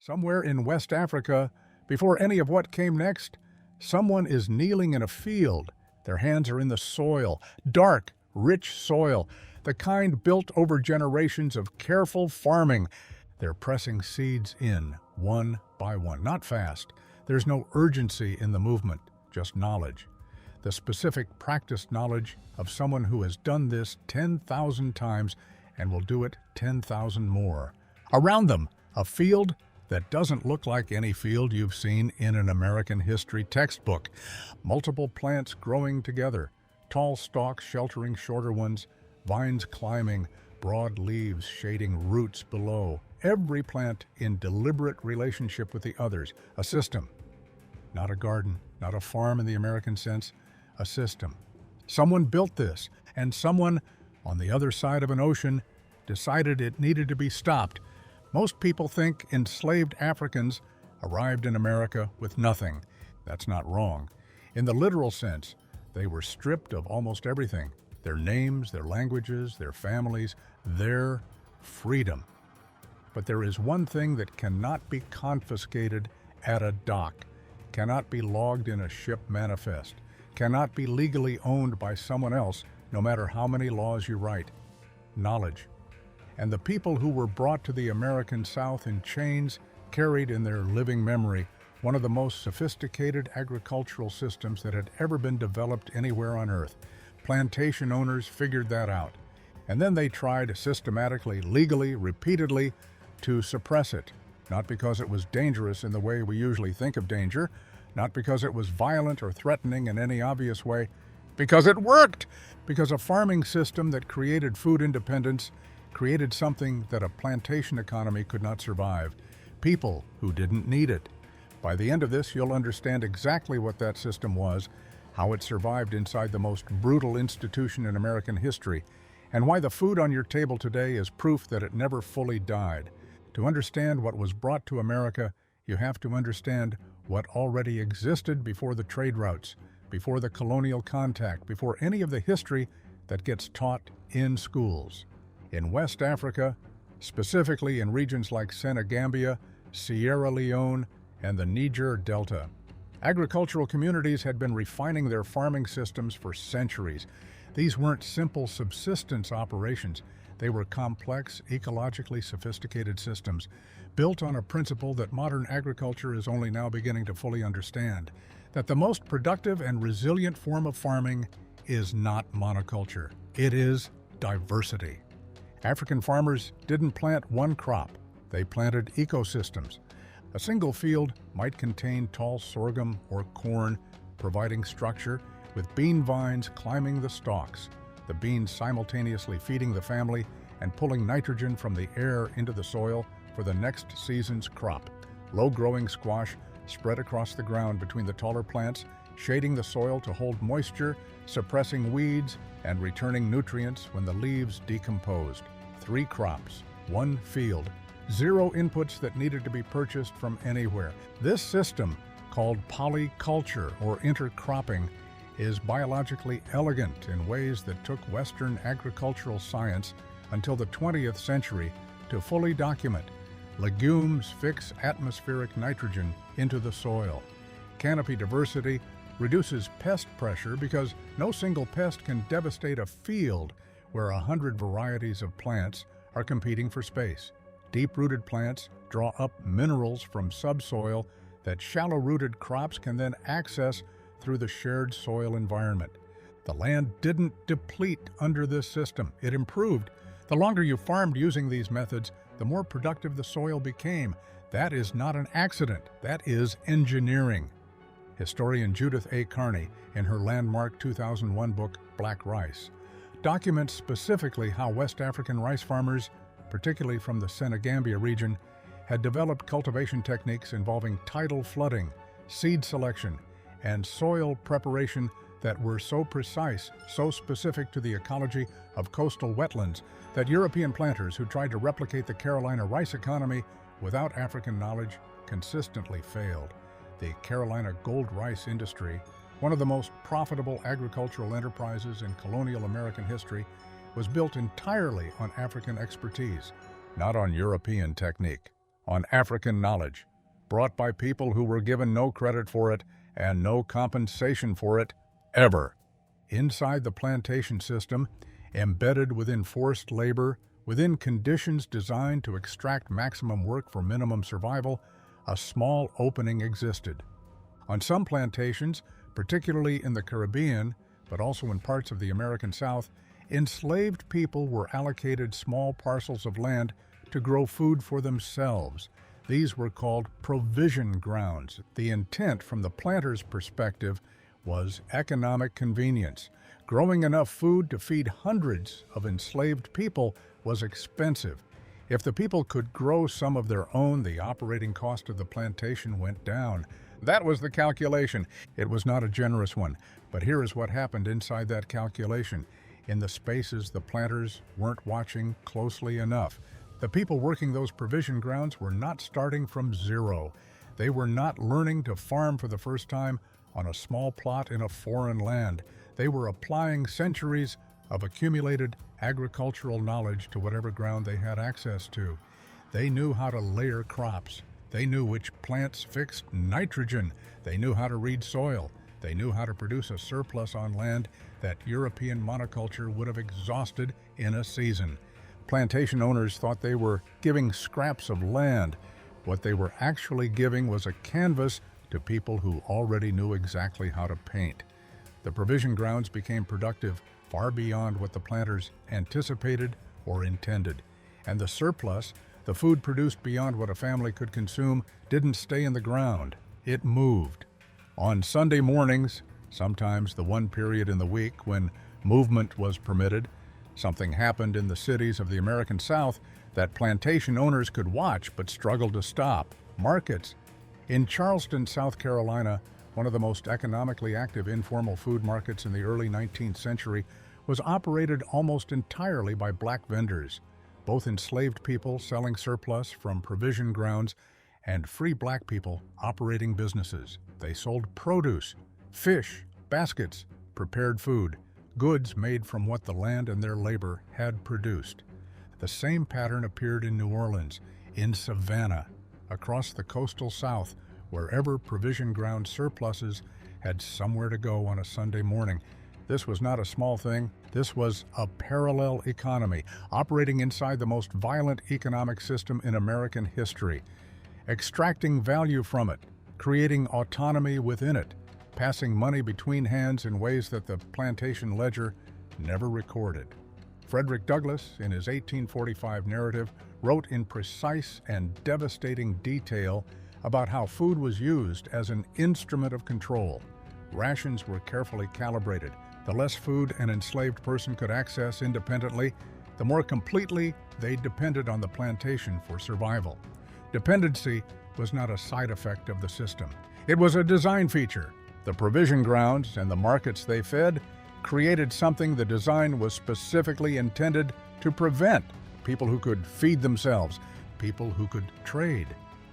Somewhere in West Africa, before any of what came next, someone is kneeling in a field. Their hands are in the soil, dark, rich soil, the kind built over generations of careful farming. They're pressing seeds in, one by one, not fast. There's no urgency in the movement, just knowledge. The specific practiced knowledge of someone who has done this 10,000 times and will do it 10,000 more. Around them, a field that doesn't look like any field you've seen in an American history textbook. Multiple plants growing together, tall stalks sheltering shorter ones, vines climbing, broad leaves shading roots below. Every plant in deliberate relationship with the others. A system. Not a garden, not a farm in the American sense, a system. Someone built this, and someone, on the other side of an ocean, decided it needed to be stopped. Most people think enslaved Africans arrived in America with nothing. That's not wrong. In the literal sense, they were stripped of almost everything. Their names, their languages, their families, their freedom. But there is one thing that cannot be confiscated at a dock, cannot be logged in a ship manifest, cannot be legally owned by someone else, no matter how many laws you write. Knowledge. And the people who were brought to the American South in chains carried in their living memory one of the most sophisticated agricultural systems that had ever been developed anywhere on Earth. Plantation owners figured that out. And then they tried systematically, legally, repeatedly to suppress it. Not because it was dangerous in the way we usually think of danger, not because it was violent or threatening in any obvious way, because it worked! Because a farming system that created food independence created something that a plantation economy could not survive. People who didn't need it. By the end of this, you'll understand exactly what that system was, how it survived inside the most brutal institution in American history, and why the food on your table today is proof that it never fully died. To understand what was brought to America, you have to understand what already existed before the trade routes, before the colonial contact, before any of the history that gets taught in schools. In West Africa, specifically in regions like Senegambia, Sierra Leone, and the Niger Delta, agricultural communities had been refining their farming systems for centuries. These weren't simple subsistence operations. They were complex, ecologically sophisticated systems, built on a principle that modern agriculture is only now beginning to fully understand, that the most productive and resilient form of farming is not monoculture. It is diversity. African farmers didn't plant one crop. They planted ecosystems. A single field might contain tall sorghum or corn, providing structure, with bean vines climbing the stalks, the beans simultaneously feeding the family and pulling nitrogen from the air into the soil for the next season's crop. Low-growing squash spread across the ground between the taller plants, shading the soil to hold moisture, suppressing weeds, and returning nutrients when the leaves decomposed. 3 crops, 1 field, 0 inputs that needed to be purchased from anywhere. This system, called polyculture or intercropping, is biologically elegant in ways that took Western agricultural science until the 20th century to fully document. Legumes fix atmospheric nitrogen into the soil. Canopy diversity reduces pest pressure because no single pest can devastate a field where 100 varieties of plants are competing for space. Deep-rooted plants draw up minerals from subsoil that shallow-rooted crops can then access through the shared soil environment. The land didn't deplete under this system. It improved. The longer you farmed using these methods, the more productive the soil became. That is not an accident. That is engineering. Historian Judith A. Carney, in her landmark 2001 book, Black Rice, documents specifically how West African rice farmers, particularly from the Senegambia region, had developed cultivation techniques involving tidal flooding, seed selection, and soil preparation that were so precise, so specific to the ecology of coastal wetlands, that European planters who tried to replicate the Carolina rice economy without African knowledge consistently failed. The Carolina gold rice industry, one of the most profitable agricultural enterprises in colonial American history, was built entirely on African expertise, not on European technique. on African knowledge, brought by people who were given no credit for it and no compensation for it, ever. Inside the plantation system, embedded within forced labor, within conditions designed to extract maximum work for minimum survival, a small opening existed. On some plantations, particularly in the Caribbean, but also in parts of the American South, enslaved people were allocated small parcels of land to grow food for themselves. These were called provision grounds. The intent from the planter's perspective was economic convenience. Growing enough food to feed hundreds of enslaved people was expensive. If the people could grow some of their own, the operating cost of the plantation went down. That was the calculation. It was not a generous one, but here is what happened inside that calculation. In the spaces the planters weren't watching closely enough. The people working those provision grounds were not starting from zero. They were not learning to farm for the first time on a small plot in a foreign land. They were applying centuries of accumulated agricultural knowledge to whatever ground they had access to. They knew how to layer crops. They knew which plants fixed nitrogen. They knew how to read soil. They knew how to produce a surplus on land that European monoculture would have exhausted in a season. Plantation owners thought they were giving scraps of land. What they were actually giving was a canvas to people who already knew exactly how to paint. The provision grounds became productive far beyond what the planters anticipated or intended. And the surplus, the food produced beyond what a family could consume, didn't stay in the ground. It moved. On Sunday mornings, sometimes the one period in the week when movement was permitted, something happened in the cities of the American South that plantation owners could watch but struggled to stop. Markets. In Charleston, South Carolina, one of the most economically active informal food markets in the early 19th century, was operated almost entirely by black vendors, both enslaved people selling surplus from provision grounds and free black people operating businesses. They sold produce, fish, baskets, prepared food, goods made from what the land and their labor had produced. The same pattern appeared in New Orleans, in Savannah, across the coastal South, wherever provision ground surpluses had somewhere to go on a Sunday morning. This was not a small thing. This was a parallel economy, operating inside the most violent economic system in American history, extracting value from it, creating autonomy within it, passing money between hands in ways that the plantation ledger never recorded. Frederick Douglass, in his 1845 narrative, wrote in precise and devastating detail about how food was used as an instrument of control. Rations were carefully calibrated. The less food an enslaved person could access independently, the more completely they depended on the plantation for survival. Dependency was not a side effect of the system. It was a design feature. The provision grounds and the markets they fed created something the design was specifically intended to prevent: people who could feed themselves, people who could trade,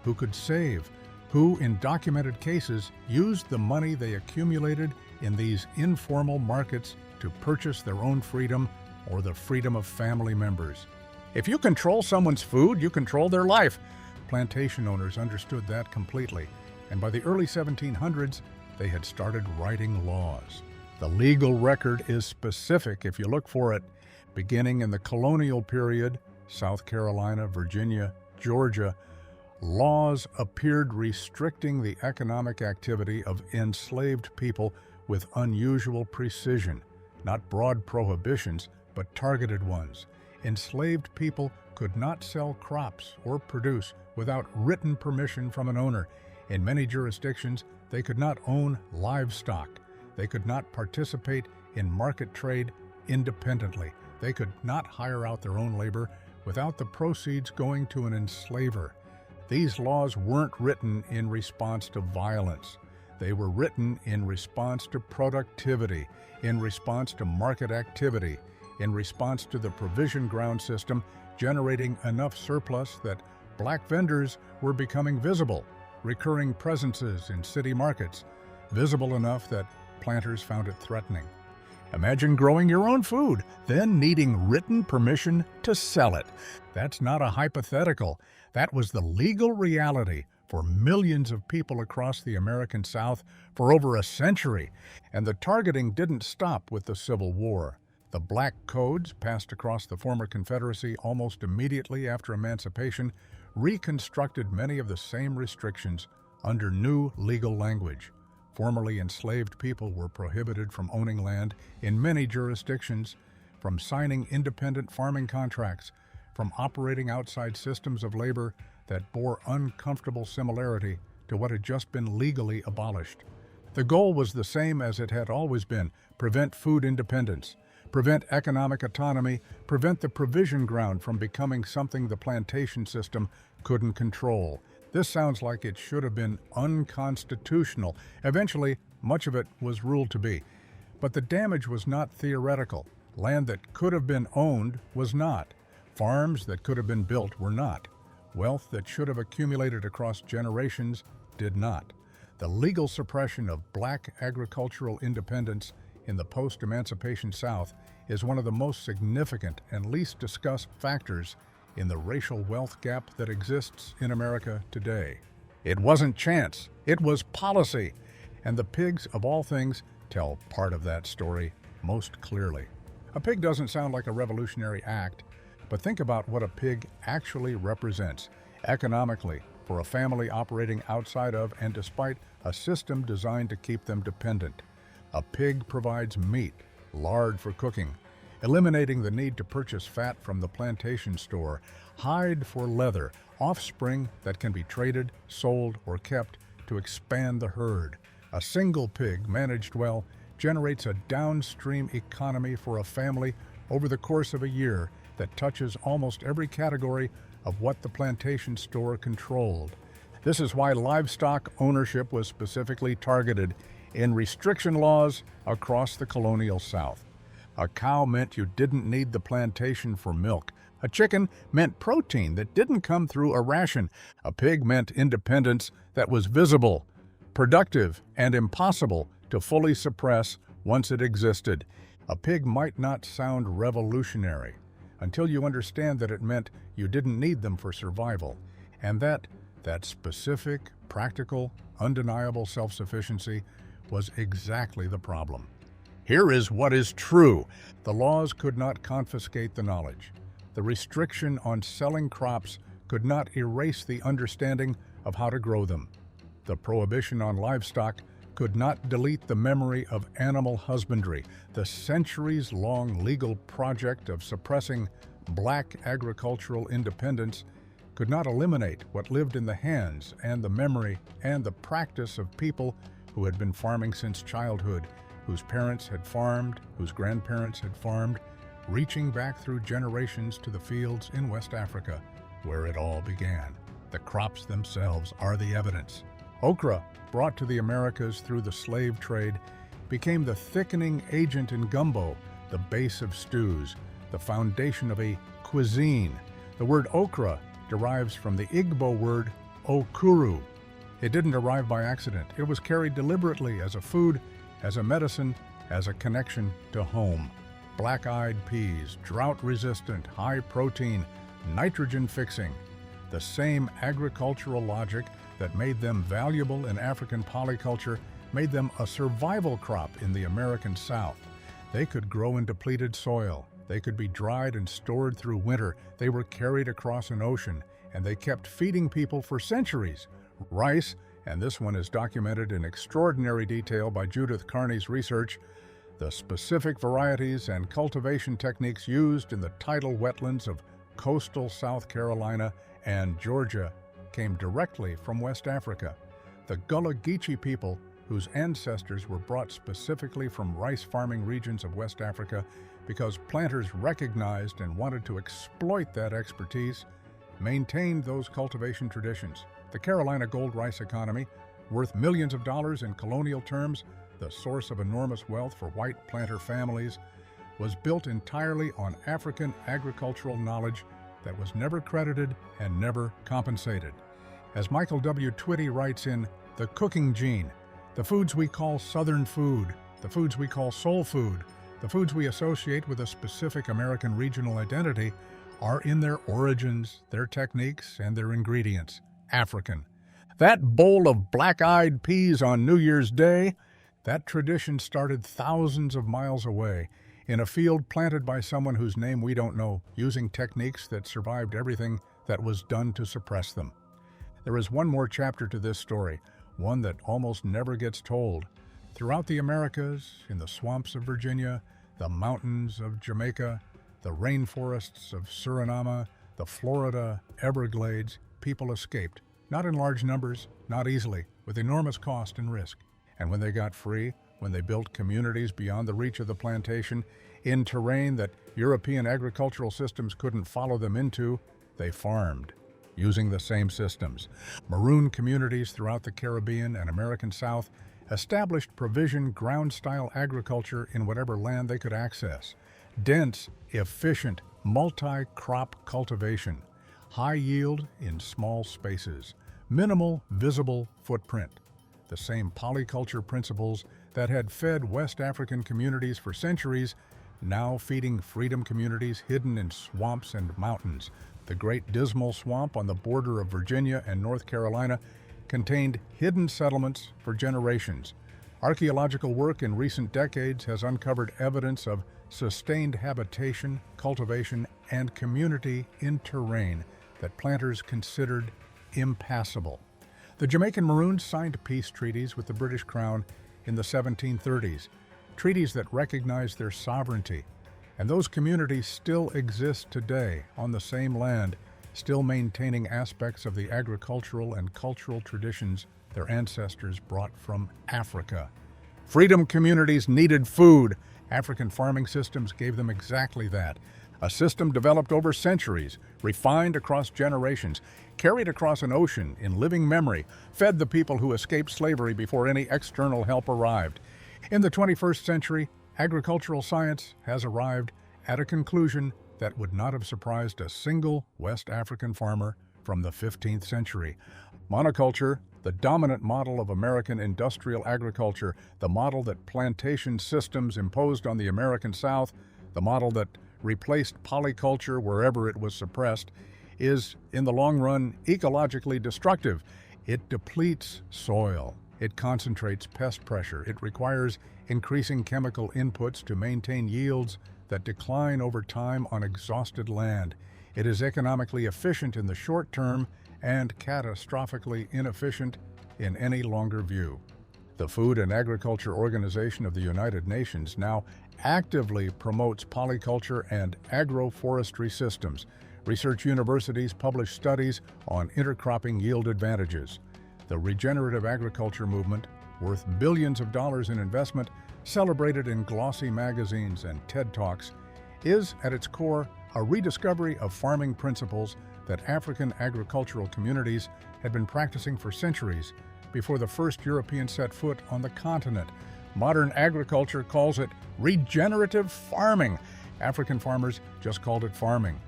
who could save, who, in documented cases, used the money they accumulated in these informal markets to purchase their own freedom or the freedom of family members. If you control someone's food, you control their life. Plantation owners understood that completely, and by the early 1700s, they had started writing laws. The legal record is specific if you look for it. Beginning in the colonial period, South Carolina, Virginia, Georgia, laws appeared restricting the economic activity of enslaved people with unusual precision, not broad prohibitions, but targeted ones. Enslaved people could not sell crops or produce without written permission from an owner. In many jurisdictions, they could not own livestock. They could not participate in market trade independently. They could not hire out their own labor without the proceeds going to an enslaver. These laws weren't written in response to violence. They were written in response to productivity, in response to market activity, in response to the provision ground system generating enough surplus that black vendors were becoming visible, recurring presences in city markets, visible enough that planters found it threatening. Imagine growing your own food, then needing written permission to sell it. That's not a hypothetical. That was the legal reality for millions of people across the American South for over a century, and the targeting didn't stop with the Civil War. The Black Codes, passed across the former Confederacy almost immediately after emancipation, reconstructed many of the same restrictions under new legal language. Formerly enslaved people were prohibited from owning land in many jurisdictions, from signing independent farming contracts, from operating outside systems of labor that bore uncomfortable similarity to what had just been legally abolished. The goal was the same as it had always been: prevent food independence, prevent economic autonomy, prevent the provision ground from becoming something the plantation system couldn't control. This sounds like it should have been unconstitutional. Eventually, much of it was ruled to be. But the damage was not theoretical. Land that could have been owned was not. Farms that could have been built were not. Wealth that should have accumulated across generations did not. The legal suppression of black agricultural independence in the post-emancipation South is one of the most significant and least discussed factors in the racial wealth gap that exists in America today. It wasn't chance, it was policy, and the pigs, of all things, tell part of that story most clearly. A pig doesn't sound like a revolutionary act, but think about what a pig actually represents economically for a family operating outside of and despite a system designed to keep them dependent. A pig provides meat, lard for cooking, eliminating the need to purchase fat from the plantation store, hide for leather, offspring that can be traded, sold, or kept to expand the herd. A single pig, managed well, generates a downstream economy for a family over the course of a year that touches almost every category of what the plantation store controlled. This is why livestock ownership was specifically targeted in restriction laws across the colonial South. A cow meant you didn't need the plantation for milk. A chicken meant protein that didn't come through a ration. A pig meant independence that was visible, productive, and impossible to fully suppress once it existed. A pig might not sound revolutionary until you understand that it meant you didn't need them for survival, and that specific, practical, undeniable self-sufficiency was exactly the problem. Here is what is true. The laws could not confiscate the knowledge. The restriction on selling crops could not erase the understanding of how to grow them. The prohibition on livestock could not delete the memory of animal husbandry. The centuries-long legal project of suppressing black agricultural independence could not eliminate what lived in the hands and the memory and the practice of people who had been farming since childhood, whose parents had farmed, whose grandparents had farmed, reaching back through generations to the fields in West Africa, where it all began. The crops themselves are the evidence. Okra, brought to the Americas through the slave trade, became the thickening agent in gumbo, the base of stews, the foundation of a cuisine. The word okra derives from the Igbo word okuru. It didn't arrive by accident. It was carried deliberately as a food, as a medicine, as a connection to home. Black-eyed peas, drought-resistant, high-protein, nitrogen-fixing. The same agricultural logic that made them valuable in African polyculture made them a survival crop in the American South. They could grow in depleted soil. They could be dried and stored through winter. They were carried across an ocean, and they kept feeding people for centuries. Rice, and this one is documented in extraordinary detail by Judith Carney's research, the specific varieties and cultivation techniques used in the tidal wetlands of coastal South Carolina and Georgia came directly from West Africa. The Gullah Geechee people, whose ancestors were brought specifically from rice farming regions of West Africa because planters recognized and wanted to exploit that expertise, maintained those cultivation traditions. The Carolina gold rice economy, worth millions of dollars in colonial terms, the source of enormous wealth for white planter families, was built entirely on African agricultural knowledge that was never credited and never compensated. As Michael W. Twitty writes in The Cooking Gene, the foods we call Southern food, the foods we call soul food, the foods we associate with a specific American regional identity, are in their origins, their techniques, and their ingredients African. That bowl of black-eyed peas on New Year's Day, that tradition started thousands of miles away, in a field planted by someone whose name we don't know, using techniques that survived everything that was done to suppress them. There is one more chapter to this story, one that almost never gets told. Throughout the Americas, in the swamps of Virginia, the mountains of Jamaica, the rainforests of Suriname, the Florida Everglades, people escaped, not in large numbers, not easily, with enormous cost and risk. And when they got free, when they built communities beyond the reach of the plantation, in terrain that European agricultural systems couldn't follow them into, they farmed, using the same systems. Maroon communities throughout the Caribbean and American South established provision ground-style agriculture in whatever land they could access. Dense, efficient, multi-crop cultivation. High yield in small spaces. Minimal visible footprint. The same polyculture principles that had fed West African communities for centuries, now feeding freedom communities hidden in swamps and mountains. The Great Dismal Swamp on the border of Virginia and North Carolina contained hidden settlements for generations. Archaeological work in recent decades has uncovered evidence of sustained habitation, cultivation, and community in terrain that planters considered impassable. The Jamaican Maroons signed peace treaties with the British Crown in the 1730s, treaties that recognized their sovereignty, and those communities still exist today on the same land, still maintaining aspects of the agricultural and cultural traditions their ancestors brought from Africa. Freedom communities needed food. African farming systems gave them exactly that. A system developed over centuries, refined across generations, carried across an ocean in living memory, fed the people who escaped slavery before any external help arrived. In the 21st century, agricultural science has arrived at a conclusion that would not have surprised a single West African farmer from the 15th century. Monoculture, the dominant model of American industrial agriculture, the model that plantation systems imposed on the American South, the model that replaced polyculture wherever it was suppressed, is, in the long run, ecologically destructive. It depletes soil. It concentrates pest pressure. It requires increasing chemical inputs to maintain yields that decline over time on exhausted land. It is economically efficient in the short term and catastrophically inefficient in any longer view. The Food and Agriculture Organization of the United Nations now actively promotes polyculture and agroforestry systems. Research universities publish studies on intercropping yield advantages. The regenerative agriculture movement, worth billions of dollars in investment, celebrated in glossy magazines and TED Talks, is at its core a rediscovery of farming principles that African agricultural communities had been practicing for centuries before the first Europeans set foot on the continent. Modern agriculture calls it regenerative farming. African farmers just called it farming.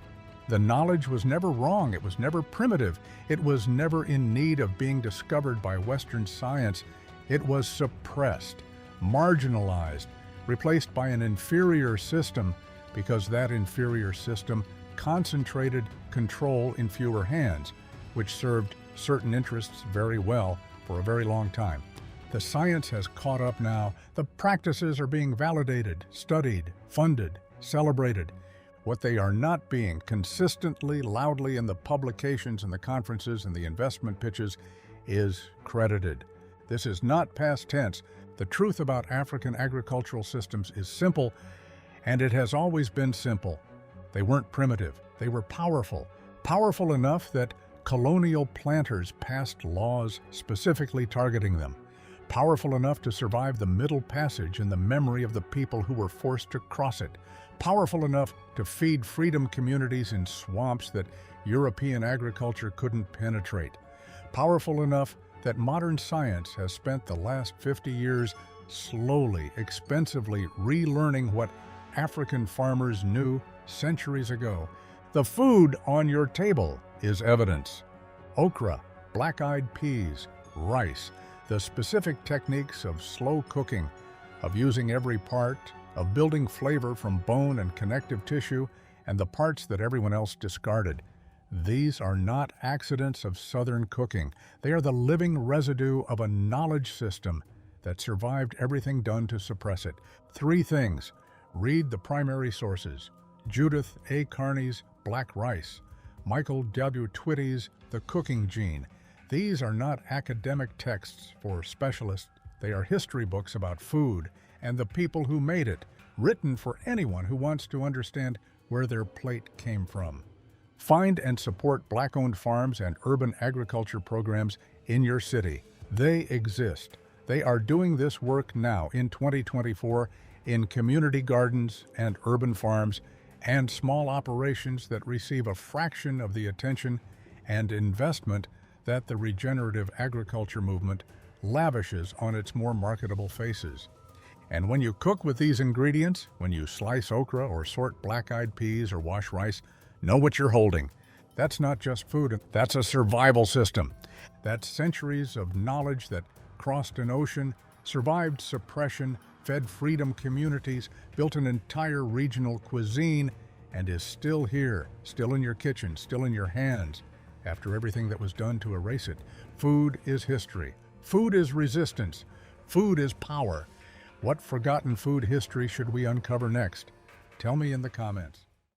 The knowledge was never wrong, it was never primitive, it was never in need of being discovered by Western science. It was suppressed, marginalized, replaced by an inferior system because that inferior system concentrated control in fewer hands, which served certain interests very well for a very long time. The science has caught up now. The practices are being validated, studied, funded, celebrated. What they are not being consistently, loudly in the publications and the conferences and the investment pitches is credited. This is not past tense. The truth about African agricultural systems is simple, and it has always been simple. They weren't primitive. They were powerful. Powerful enough that colonial planters passed laws specifically targeting them. Powerful enough to survive the Middle Passage in the memory of the people who were forced to cross it. Powerful enough to feed freedom communities in swamps that European agriculture couldn't penetrate. Powerful enough that modern science has spent the last 50 years slowly, expensively relearning what African farmers knew centuries ago. The food on your table is evidence. Okra, black-eyed peas, rice, the specific techniques of slow cooking, of using every part, of building flavor from bone and connective tissue, and the parts that everyone else discarded. These are not accidents of Southern cooking. They are the living residue of a knowledge system that survived everything done to suppress it. 3 things. Read the primary sources: Judith A. Carney's Black Rice, Michael W. Twitty's The Cooking Gene. These are not academic texts for specialists. They are history books about food and the people who made it, written for anyone who wants to understand where their plate came from. Find and support Black-owned farms and urban agriculture programs in your city. They exist. They are doing this work now in 2024 in community gardens and urban farms and small operations that receive a fraction of the attention and investment that the regenerative agriculture movement lavishes on its more marketable faces. And when you cook with these ingredients, when you slice okra or sort black-eyed peas or wash rice, know what you're holding. That's not just food, that's a survival system. That's centuries of knowledge that crossed an ocean, survived suppression, fed freedom communities, built an entire regional cuisine, and is still here, still in your kitchen, still in your hands, after everything that was done to erase it. Food is history. Food is resistance. Food is power. What forgotten food history should we uncover next? Tell me in the comments.